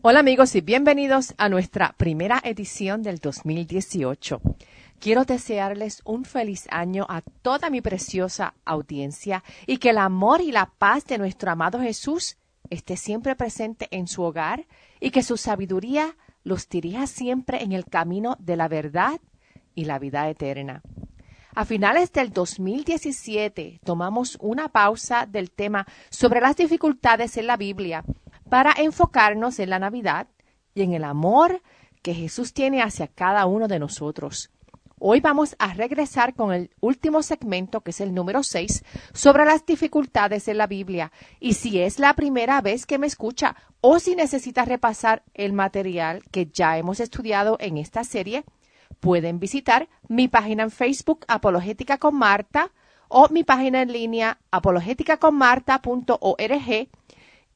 Hola amigos y bienvenidos a nuestra primera edición del 2018. Quiero desearles un feliz año a toda mi preciosa audiencia y que el amor y la paz de nuestro amado Jesús esté siempre presente en su hogar y que su sabiduría los dirija siempre en el camino de la verdad y la vida eterna. A finales del 2017 tomamos una pausa del tema sobre las dificultades en la Biblia para enfocarnos en la Navidad y en el amor que Jesús tiene hacia cada uno de nosotros. Hoy vamos a regresar con el último segmento, que es el número 6, sobre las dificultades en la Biblia. Y si es la primera vez que me escucha o si necesita repasar el material que ya hemos estudiado en esta serie, pueden visitar mi página en Facebook, Apologética con Marta, o mi página en línea, apologeticaconmarta.org,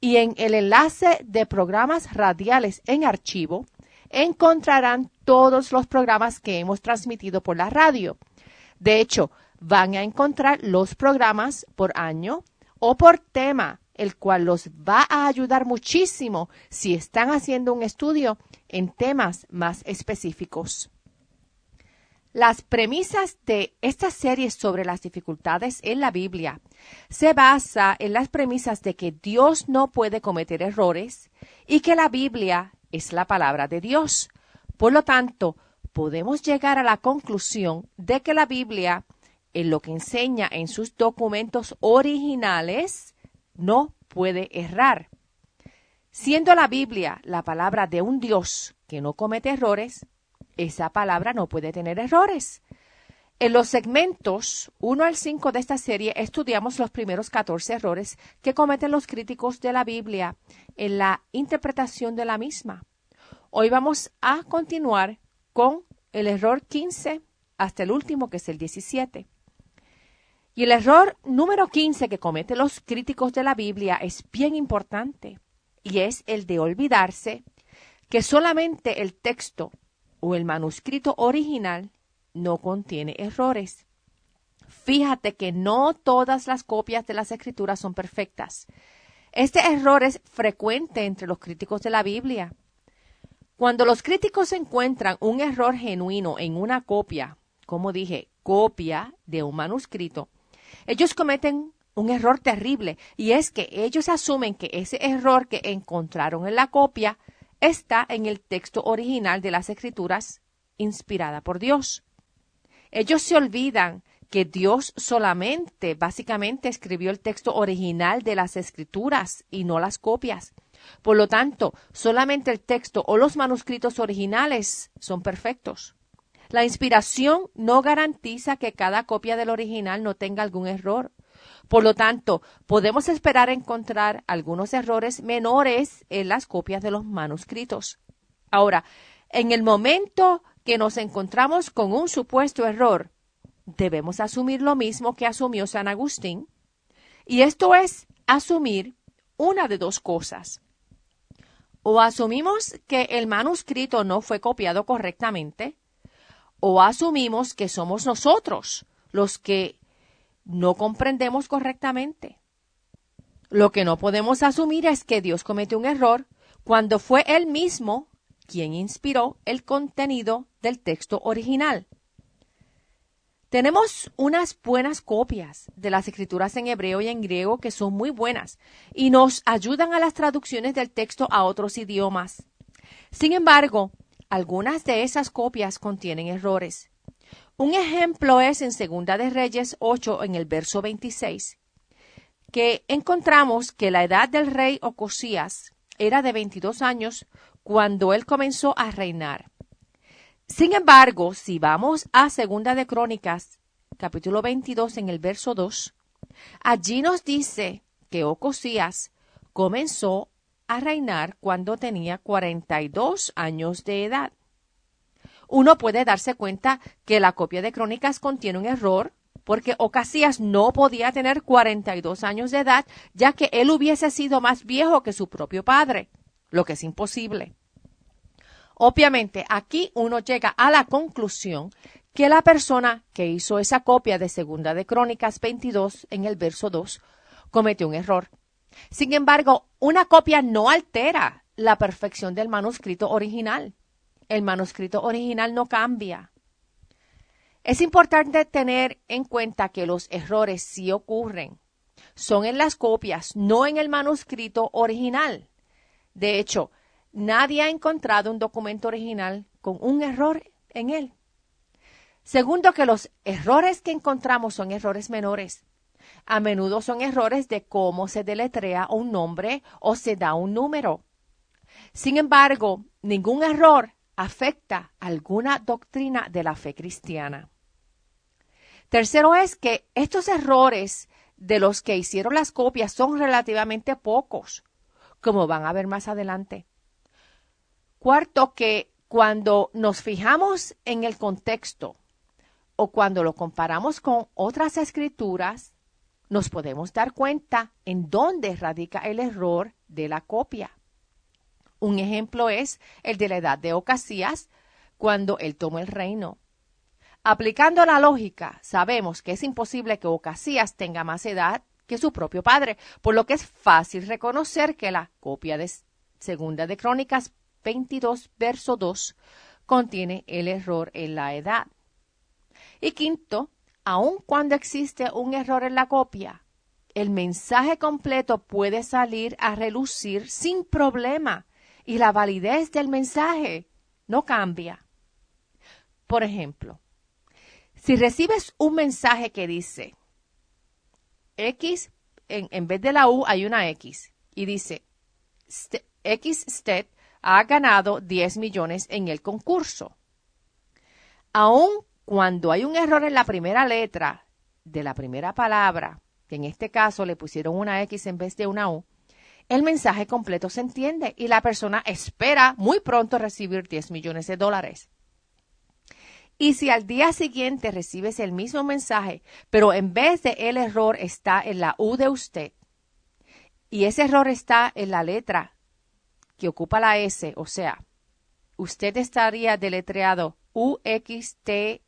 y en el enlace de programas radiales en archivo encontrarán todos los programas que hemos transmitido por la radio. De hecho, van a encontrar los programas por año o por tema, el cual los va a ayudar muchísimo si están haciendo un estudio en temas más específicos. Las premisas de esta serie sobre las dificultades en la Biblia se basa en las premisas de que Dios no puede cometer errores y que la Biblia es la palabra de Dios. Por lo tanto, podemos llegar a la conclusión de que la Biblia, en lo que enseña en sus documentos originales, no puede errar. Siendo la Biblia la palabra de un Dios que no comete errores, esa palabra no puede tener errores. En los segmentos 1 al 5 de esta serie estudiamos los primeros 14 errores que cometen los críticos de la Biblia en la interpretación de la misma. Hoy vamos a continuar con el error 15 hasta el último, que es el 17. Y el error número 15 que cometen los críticos de la Biblia es bien importante, y es el de olvidarse que solamente el texto o el manuscrito original no contiene errores. Fíjate que no todas las copias de las Escrituras son perfectas. Este error es frecuente entre los críticos de la Biblia. Cuando los críticos encuentran un error genuino en una copia, como dije, copia de un manuscrito, ellos cometen un error terrible, y es que ellos asumen que ese error que encontraron en la copia está en el texto original de las Escrituras inspirada por Dios. Ellos se olvidan que Dios solamente, básicamente, escribió el texto original de las Escrituras y no las copias. Por lo tanto, solamente el texto o los manuscritos originales son perfectos. La inspiración no garantiza que cada copia del original no tenga algún error. Por lo tanto, podemos esperar encontrar algunos errores menores en las copias de los manuscritos. Ahora, en el momento que nos encontramos con un supuesto error, debemos asumir lo mismo que asumió San Agustín, y esto es asumir una de dos cosas. O asumimos que el manuscrito no fue copiado correctamente, o asumimos que somos nosotros los que no comprendemos correctamente. Lo que no podemos asumir es que Dios cometió un error cuando fue Él mismo quien inspiró el contenido del texto original. Tenemos unas buenas copias de las Escrituras en hebreo y en griego que son muy buenas y nos ayudan a las traducciones del texto a otros idiomas. Sin embargo, algunas de esas copias contienen errores. Un ejemplo es en 2 de Reyes 8, en el verso 26, que encontramos que la edad del rey Ocosías era de 22 años cuando él comenzó a reinar. Sin embargo, si vamos a 2 de Crónicas, capítulo 22, en el verso 2, allí nos dice que Ocosías comenzó a reinar cuando tenía 42 años de edad. Uno puede darse cuenta que la copia de Crónicas contiene un error, porque Ocosías no podía tener 42 años de edad, ya que él hubiese sido más viejo que su propio padre, lo que es imposible. Obviamente, aquí uno llega a la conclusión que la persona que hizo esa copia de 2 de Crónicas 22, en el verso 2, cometió un error. Sin embargo, una copia no altera la perfección del manuscrito original. El manuscrito original no cambia. Es importante tener en cuenta que los errores sí ocurren. Son en las copias, no en el manuscrito original. De hecho, nadie ha encontrado un documento original con un error en él. Segundo, que los errores que encontramos son errores menores. A menudo son errores de cómo se deletrea un nombre o se da un número. Sin embargo, ningún error afecta alguna doctrina de la fe cristiana. Tercero es que estos errores de los que hicieron las copias son relativamente pocos, como van a ver más adelante. Cuarto, que cuando nos fijamos en el contexto o cuando lo comparamos con otras escrituras, nos podemos dar cuenta en dónde radica el error de la copia. Un ejemplo es el de la edad de Ocasías, cuando él tomó el reino. Aplicando la lógica, sabemos que es imposible que Ocasías tenga más edad que su propio padre, por lo que es fácil reconocer que la copia de Segunda de Crónicas 22, verso 2, contiene el error en la edad. Y quinto, aun cuando existe un error en la copia, el mensaje completo puede salir a relucir sin problema y la validez del mensaje no cambia. Por ejemplo, si recibes un mensaje que dice X, en vez de la U hay una X, y dice X State ha ganado 10 millones en el concurso. Aun cuando hay un error en la primera letra de la primera palabra, que en este caso le pusieron una X en vez de una U, el mensaje completo se entiende y la persona espera muy pronto recibir 10 millones de dólares. Y si al día siguiente recibes el mismo mensaje, pero en vez de el error está en la U de usted, y ese error está en la letra que ocupa la S, o sea, usted estaría deletreado UXTED.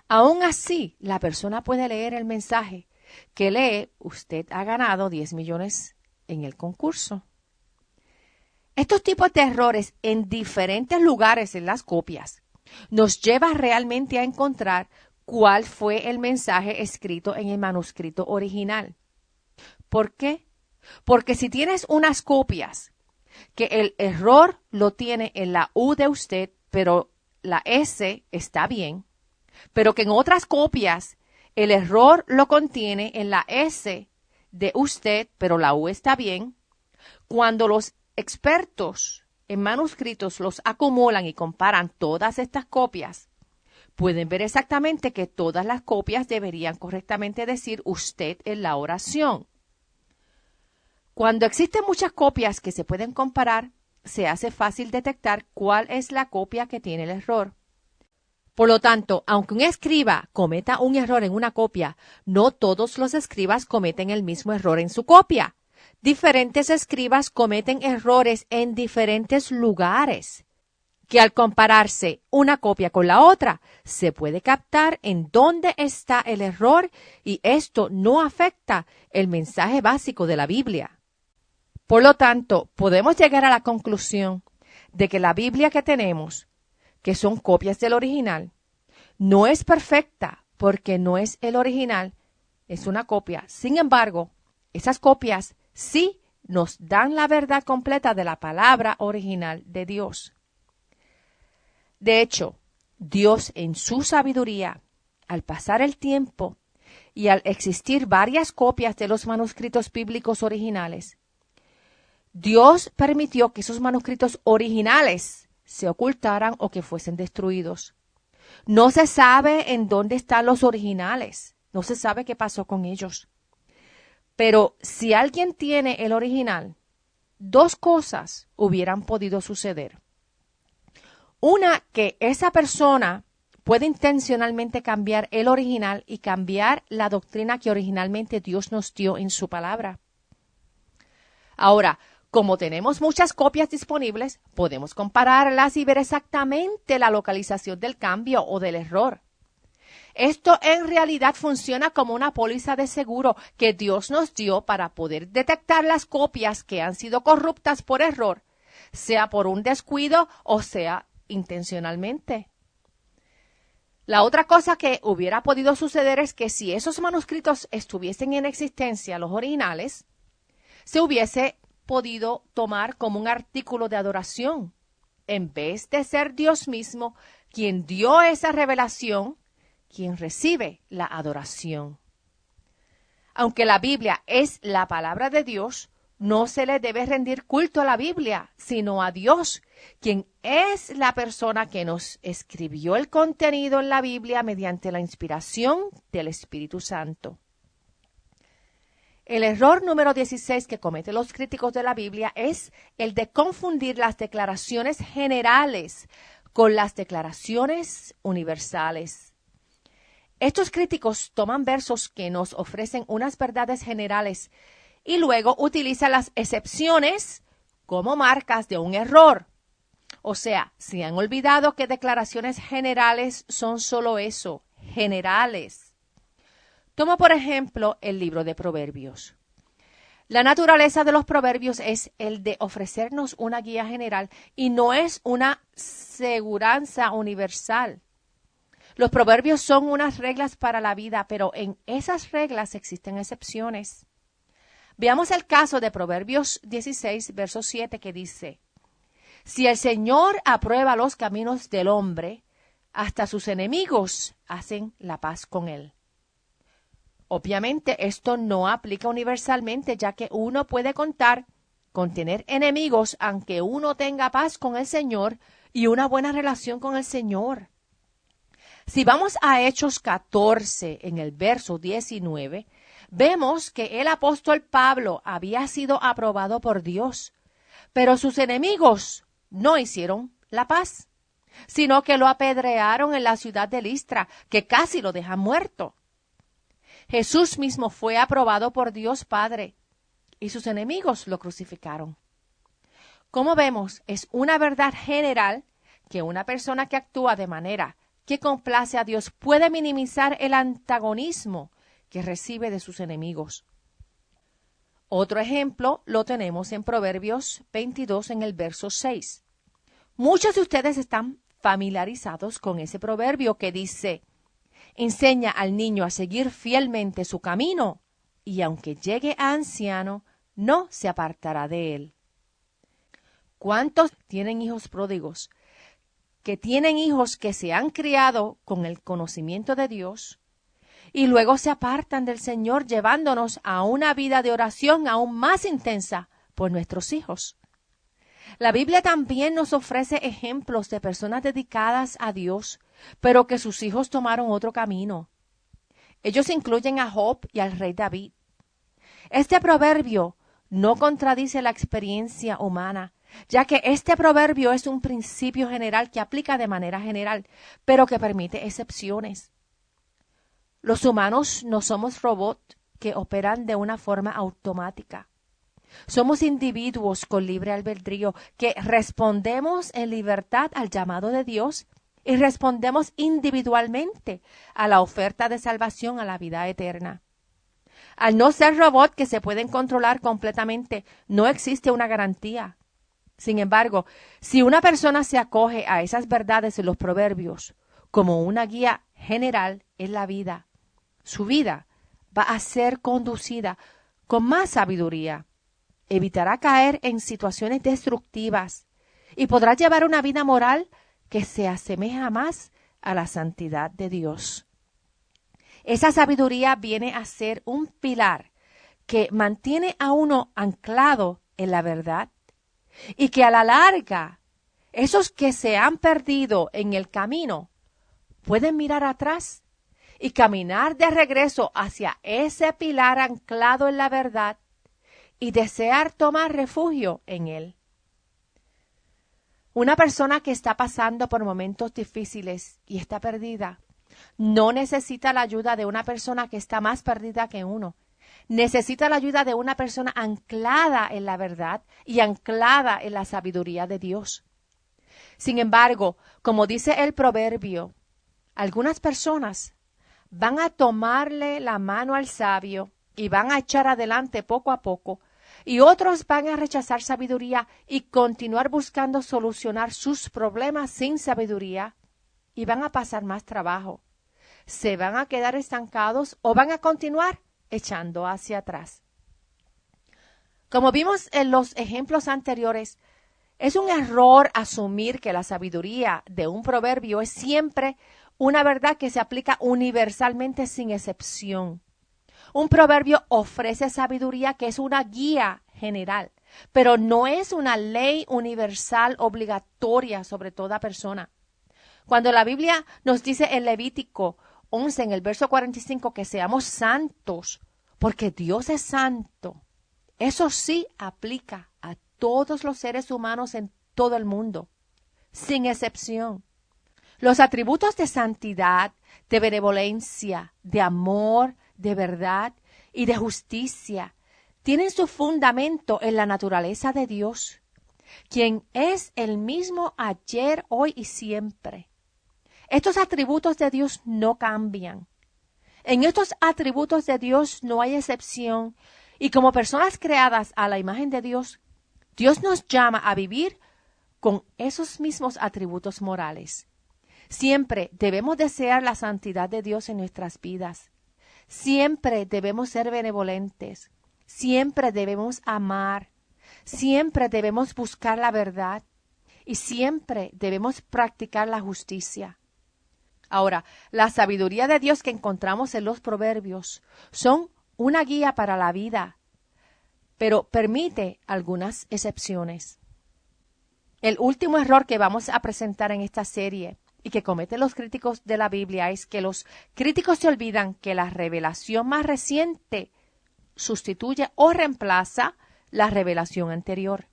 Aún así, la persona puede leer el mensaje que lee, usted ha ganado 10 millones en el concurso. Estos tipos de errores en diferentes lugares en las copias nos lleva realmente a encontrar cuál fue el mensaje escrito en el manuscrito original. ¿Por qué? Porque si tienes unas copias que el error lo tiene en la U de usted, pero la S está bien, pero que en otras copias el error lo contiene en la S de usted, pero la U está bien, cuando los expertos en manuscritos los acumulan y comparan todas estas copias, pueden ver exactamente que todas las copias deberían correctamente decir usted en la oración. Cuando existen muchas copias que se pueden comparar, se hace fácil detectar cuál es la copia que tiene el error. Por lo tanto, aunque un escriba cometa un error en una copia, no todos los escribas cometen el mismo error en su copia. Diferentes escribas cometen errores en diferentes lugares, que al compararse una copia con la otra, se puede captar en dónde está el error y esto no afecta el mensaje básico de la Biblia. Por lo tanto, podemos llegar a la conclusión de que la Biblia que tenemos, que son copias del original, no es perfecta porque no es el original, es una copia. Sin embargo, esas copias sí nos dan la verdad completa de la palabra original de Dios. De hecho, Dios en su sabiduría, al pasar el tiempo y al existir varias copias de los manuscritos bíblicos originales, Dios permitió que esos manuscritos originales se ocultaran o que fuesen destruidos. No se sabe en dónde están los originales, no se sabe qué pasó con ellos. Pero si alguien tiene el original, dos cosas hubieran podido suceder. Una, que esa persona puede intencionalmente cambiar el original y cambiar la doctrina que originalmente Dios nos dio en su palabra. Ahora, como tenemos muchas copias disponibles, podemos compararlas y ver exactamente la localización del cambio o del error. Esto en realidad funciona como una póliza de seguro que Dios nos dio para poder detectar las copias que han sido corruptas por error, sea por un descuido o sea intencionalmente. La otra cosa que hubiera podido suceder es que si esos manuscritos estuviesen en existencia, los originales, se hubiese podido tomar como un artículo de adoración, en vez de ser Dios mismo quien dio esa revelación, quien recibe la adoración. Aunque la Biblia es la palabra de Dios, no se le debe rendir culto a la Biblia, sino a Dios, quien es la persona que nos escribió el contenido en la Biblia mediante la inspiración del Espíritu Santo. El error número 16 que cometen los críticos de la Biblia es el de confundir las declaraciones generales con las declaraciones universales. Estos críticos toman versos que nos ofrecen unas verdades generales y luego utilizan las excepciones como marcas de un error. O sea, se han olvidado que declaraciones generales son solo eso, generales. Toma por ejemplo el libro de Proverbios. La naturaleza de los proverbios es el de ofrecernos una guía general y no es una seguranza universal. Los proverbios son unas reglas para la vida, pero en esas reglas existen excepciones. Veamos el caso de Proverbios 16, verso 7, que dice: Si el Señor aprueba los caminos del hombre, hasta sus enemigos hacen la paz con él. Obviamente esto no aplica universalmente, ya que uno puede contar con tener enemigos aunque uno tenga paz con el Señor y una buena relación con el Señor. Si vamos a Hechos 14, en el verso 19, vemos que el apóstol Pablo había sido aprobado por Dios, pero sus enemigos no hicieron la paz, sino que lo apedrearon en la ciudad de Listra, que casi lo dejan muerto. Jesús mismo fue aprobado por Dios Padre y sus enemigos lo crucificaron. Como vemos, es una verdad general que una persona que actúa de manera que complace a Dios puede minimizar el antagonismo que recibe de sus enemigos. Otro ejemplo lo tenemos en Proverbios 22 en el verso 6. Muchos de ustedes están familiarizados con ese proverbio que dice: enseña al niño a seguir fielmente su camino, y aunque llegue a anciano, no se apartará de él. ¿Cuántos tienen hijos pródigos? Que tienen hijos que se han criado con el conocimiento de Dios y luego se apartan del Señor, llevándonos a una vida de oración aún más intensa por nuestros hijos. La Biblia también nos ofrece ejemplos de personas dedicadas a Dios, pero que sus hijos tomaron otro camino. Ellos incluyen a Job y al rey David. Este proverbio no contradice la experiencia humana, ya que este proverbio es un principio general que aplica de manera general, pero que permite excepciones. Los humanos no somos robots que operan de una forma automática. Somos individuos con libre albedrío que respondemos en libertad al llamado de Dios y respondemos individualmente a la oferta de salvación a la vida eterna. Al no ser robots que se pueden controlar completamente, no existe una garantía. Sin embargo, si una persona se acoge a esas verdades en los proverbios como una guía general en la vida, su vida va a ser conducida con más sabiduría, evitará caer en situaciones destructivas y podrá llevar una vida moral que se asemeja más a la santidad de Dios. Esa sabiduría viene a ser un pilar que mantiene a uno anclado en la verdad y que a la larga, esos que se han perdido en el camino pueden mirar atrás y caminar de regreso hacia ese pilar anclado en la verdad y desear tomar refugio en él. Una persona que está pasando por momentos difíciles y está perdida no necesita la ayuda de una persona que está más perdida que uno. Necesita la ayuda de una persona anclada en la verdad y anclada en la sabiduría de Dios. Sin embargo, como dice el proverbio, algunas personas van a tomarle la mano al sabio y van a echar adelante poco a poco, y otros van a rechazar sabiduría y continuar buscando solucionar sus problemas sin sabiduría, y van a pasar más trabajo. Se van a quedar estancados o van a continuar echando hacia atrás. Como vimos en los ejemplos anteriores, es un error asumir que la sabiduría de un proverbio es siempre una verdad que se aplica universalmente sin excepción. Un proverbio ofrece sabiduría que es una guía general, pero no es una ley universal obligatoria sobre toda persona. Cuando la Biblia nos dice en Levítico 11, en el verso 45, que seamos santos, porque Dios es santo, eso sí aplica a todos los seres humanos en todo el mundo, sin excepción. Los atributos de santidad, de benevolencia, de amor, de verdad y de justicia tienen su fundamento en la naturaleza de Dios, quien es el mismo ayer, hoy y siempre. Estos atributos de Dios no cambian. En estos atributos de Dios no hay excepción, y como personas creadas a la imagen de Dios, Dios nos llama a vivir con esos mismos atributos morales. Siempre debemos desear la santidad de Dios en nuestras vidas. Siempre debemos ser benevolentes. Siempre debemos amar. Siempre debemos buscar la verdad. Y siempre debemos practicar la justicia. Ahora, la sabiduría de Dios que encontramos en los proverbios son una guía para la vida, pero permite algunas excepciones. El último error que vamos a presentar en esta serie y que cometen los críticos de la Biblia es que los críticos se olvidan que la revelación más reciente sustituye o reemplaza la revelación anterior.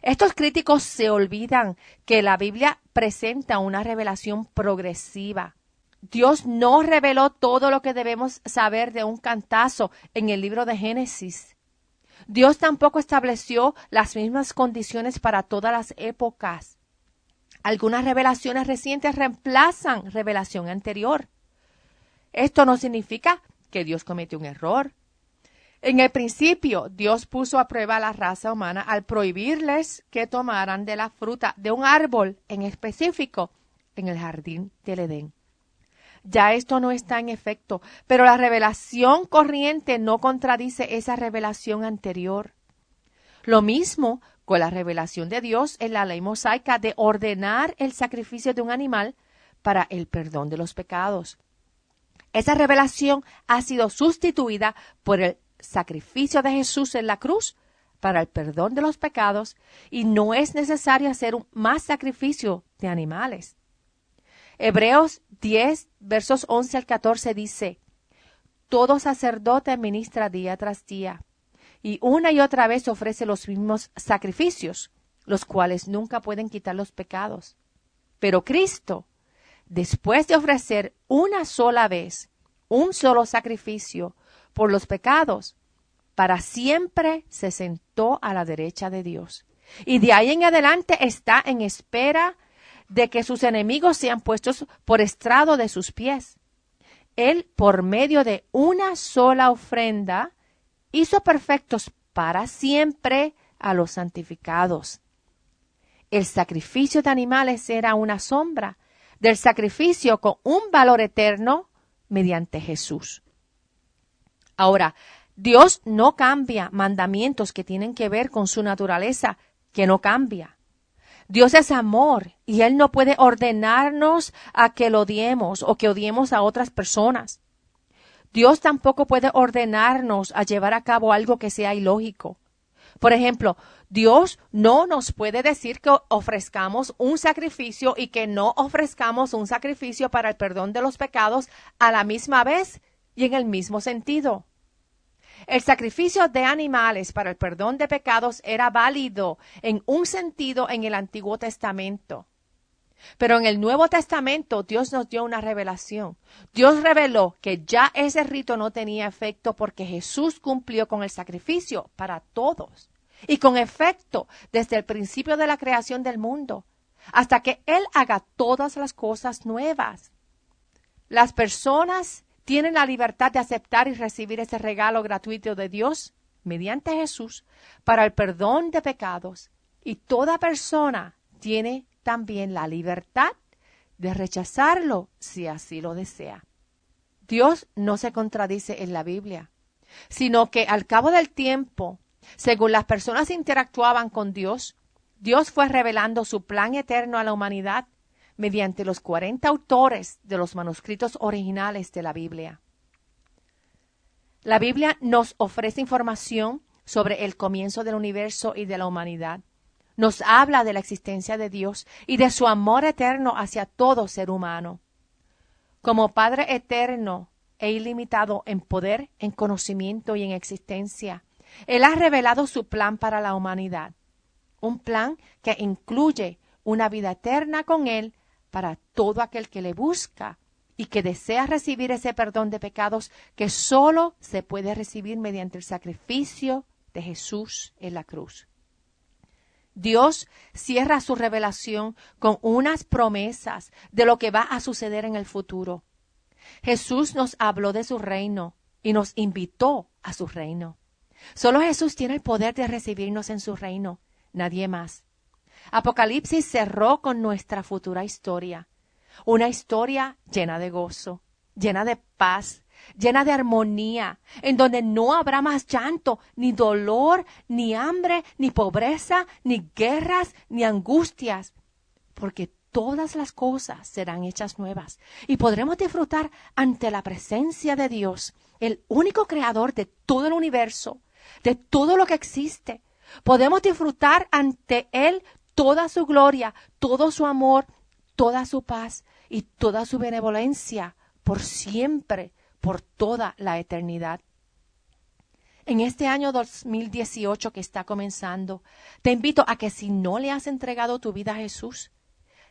Estos críticos se olvidan que la Biblia presenta una revelación progresiva. Dios no reveló todo lo que debemos saber de un cantazo en el libro de Génesis. Dios tampoco estableció las mismas condiciones para todas las épocas. Algunas revelaciones recientes reemplazan revelación anterior. Esto no significa que Dios cometió un error. En el principio, Dios puso a prueba a la raza humana al prohibirles que tomaran de la fruta de un árbol en específico en el jardín del Edén. Ya esto no está en efecto, pero la revelación corriente no contradice esa revelación anterior. Lo mismo con la revelación de Dios en la ley mosaica de ordenar el sacrificio de un animal para el perdón de los pecados. Esa revelación ha sido sustituida por el sacrificio de Jesús en la cruz para el perdón de los pecados y no es necesario hacer más sacrificio de animales. Hebreos 10, versos 11 al 14 dice: todo sacerdote ministra día tras día y una y otra vez ofrece los mismos sacrificios, los cuales nunca pueden quitar los pecados. Pero Cristo, después de ofrecer una sola vez un solo sacrificio por los pecados, para siempre se sentó a la derecha de Dios. Y de ahí en adelante está en espera de que sus enemigos sean puestos por estrado de sus pies. Él, por medio de una sola ofrenda, hizo perfectos para siempre a los santificados. El sacrificio de animales era una sombra del sacrificio con un valor eterno mediante Jesús. Ahora, Dios no cambia mandamientos que tienen que ver con su naturaleza, que no cambia. Dios es amor y Él no puede ordenarnos a que lo odiemos o que odiemos a otras personas. Dios tampoco puede ordenarnos a llevar a cabo algo que sea ilógico. Por ejemplo, Dios no nos puede decir que ofrezcamos un sacrificio y que no ofrezcamos un sacrificio para el perdón de los pecados a la misma vez y en el mismo sentido. El sacrificio de animales para el perdón de pecados era válido en un sentido en el Antiguo Testamento. Pero en el Nuevo Testamento Dios nos dio una revelación. Dios reveló que ya ese rito no tenía efecto porque Jesús cumplió con el sacrificio para todos. Y con efecto desde el principio de la creación del mundo, hasta que Él haga todas las cosas nuevas. Las personas tienen la libertad de aceptar y recibir ese regalo gratuito de Dios mediante Jesús para el perdón de pecados. Y toda persona tiene también la libertad de rechazarlo si así lo desea. Dios no se contradice en la Biblia, sino que al cabo del tiempo, según las personas interactuaban con Dios, Dios fue revelando su plan eterno a la humanidad mediante los 40 autores de los manuscritos originales de la Biblia. La Biblia nos ofrece información sobre el comienzo del universo y de la humanidad. Nos habla de la existencia de Dios y de su amor eterno hacia todo ser humano. Como Padre eterno e ilimitado en poder, en conocimiento y en existencia, Él ha revelado su plan para la humanidad. Un plan que incluye una vida eterna con Él para todo aquel que le busca y que desea recibir ese perdón de pecados que solo se puede recibir mediante el sacrificio de Jesús en la cruz. Dios cierra su revelación con unas promesas de lo que va a suceder en el futuro. Jesús nos habló de su reino y nos invitó a su reino. Solo Jesús tiene el poder de recibirnos en su reino, nadie más. Apocalipsis cerró con nuestra futura historia, una historia llena de gozo, llena de paz, llena de armonía, en donde no habrá más llanto, ni dolor, ni hambre, ni pobreza, ni guerras, ni angustias, porque todas las cosas serán hechas nuevas y podremos disfrutar ante la presencia de Dios, el único creador de todo el universo, de todo lo que existe. Podemos disfrutar ante Él toda su gloria, todo su amor, toda su paz y toda su benevolencia por siempre, por toda la eternidad. En este año 2018 que está comenzando, te invito a que si no le has entregado tu vida a Jesús,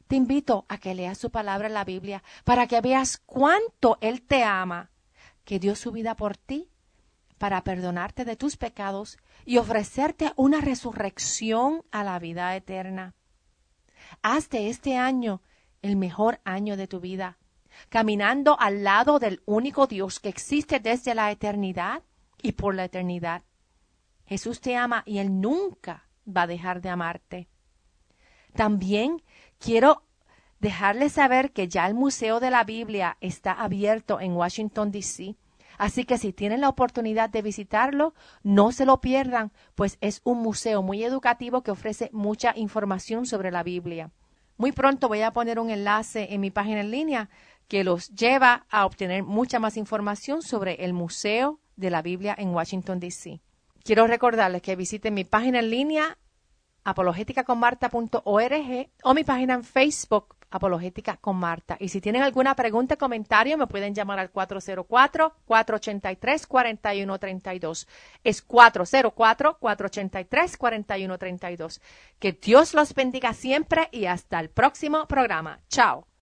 te invito a que leas su palabra en la Biblia para que veas cuánto Él te ama, que dio su vida por ti para perdonarte de tus pecados y ofrecerte una resurrección a la vida eterna. Haz de este año el mejor año de tu vida, caminando al lado del único Dios que existe desde la eternidad y por la eternidad. Jesús te ama y Él nunca va a dejar de amarte. También quiero dejarles saber que ya el Museo de la Biblia está abierto en Washington, D.C., así que si tienen la oportunidad de visitarlo, no se lo pierdan, pues es un museo muy educativo que ofrece mucha información sobre la Biblia. Muy pronto voy a poner un enlace en mi página en línea que los lleva a obtener mucha más información sobre el Museo de la Biblia en Washington, D.C. Quiero recordarles que visiten mi página en línea apologeticaconmarta.org o mi página en Facebook, Apologética con Marta. Y si tienen alguna pregunta o comentario, me pueden llamar al 404-483-4132. Es 404-483-4132. Que Dios los bendiga siempre y hasta el próximo programa. Chao.